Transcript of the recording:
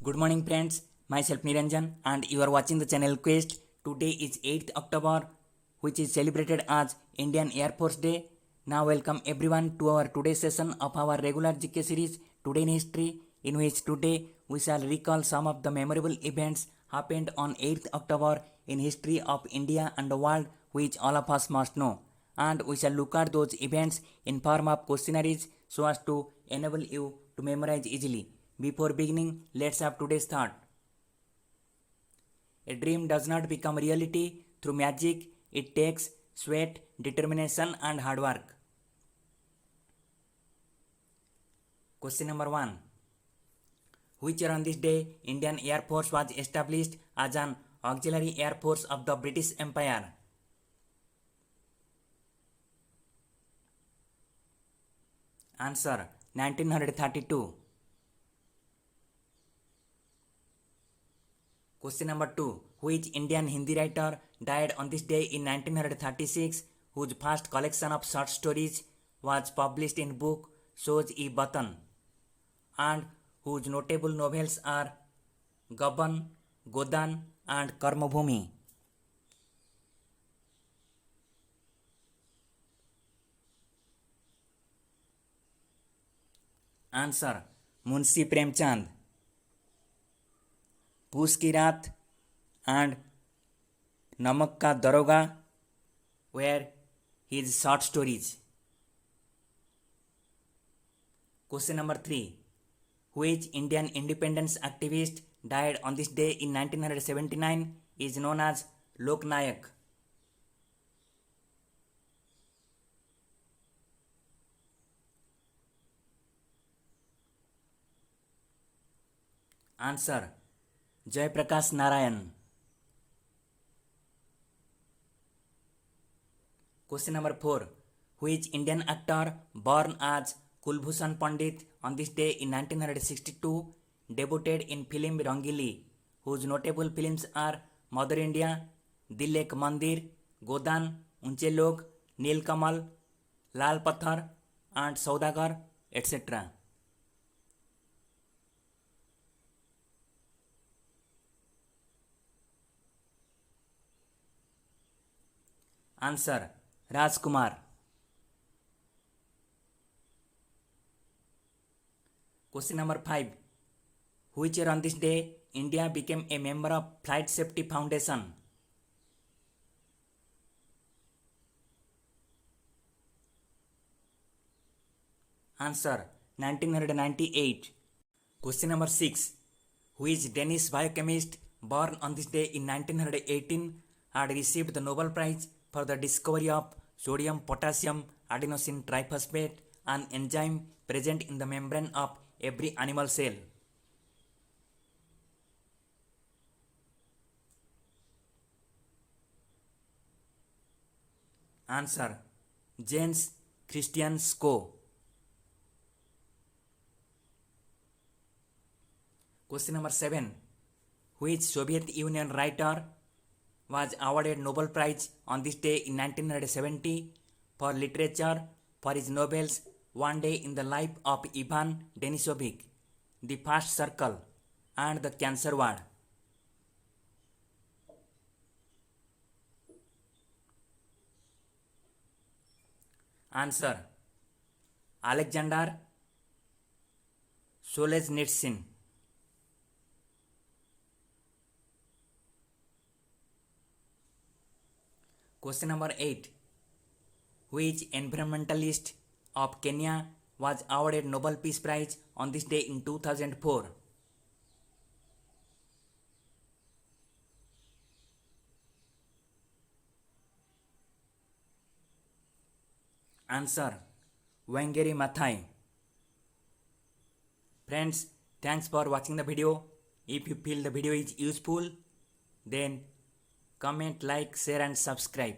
Good morning friends, myself Niranjan and you are watching the channel Quest. Today is 8th October which is celebrated as Indian Air Force Day. Now welcome everyone to our today's session of our regular GK series Today in History, in which today we shall recall some of the memorable events happened on 8th October in history of India and the world which all of us must know, and we shall look at those events in form of questionnaires so as to enable you to memorize easily. Before beginning, let's have today's thought. A dream does not become reality through magic, it takes sweat, determination and hard work. Question number 1. Which year on this day Indian Air Force was established as an auxiliary air force of the British Empire? Answer 1932. Question number 2. Which Indian Hindi writer died on this day in 1936 whose first collection of short stories was published in book Soj-e-Watan and whose notable novels are Gaban, Godan and Karmabhumi? Answer Munshi Premchand. पूस की रात and नमक का दरोगा were his short stories. Question number 3. Which Indian independence activist died on this day in 1979 is known as Lok Nayak? Answer Jay Prakash Narayan. Question number 4. Which Indian actor born as Kulbhushan Pandit on this day in 1962 debuted in film Rangili, whose notable films are Mother India, Dil Ek Mandir, Godan, Unche Log, Neel Kamal, Lal Pathar and Saudagar, etc.? Answer Rajkumar. Question number 5. Which year on this day India became a member of Flight Safety Foundation? Answer 1998. Question number 6. Which Danish biochemist born on this day in 1918 had received the Nobel Prize for the discovery of sodium potassium adenosine triphosphate, an enzyme present in the membrane of every animal cell? Answer Jens Christian Skoe. Question number 7. Which Soviet Union writer was awarded Nobel Prize on this day in 1970 for literature for his novels One Day in the Life of Ivan Denisovich, The First Circle and The Cancer Ward? Answer Alexander Solzhenitsyn. Question number 8. Which environmentalist of Kenya was awarded Nobel Peace Prize on this day in 2004? Answer Wangari Maathai. Friends, thanks for watching the video. If you feel the video is useful, then comment, like, share and subscribe.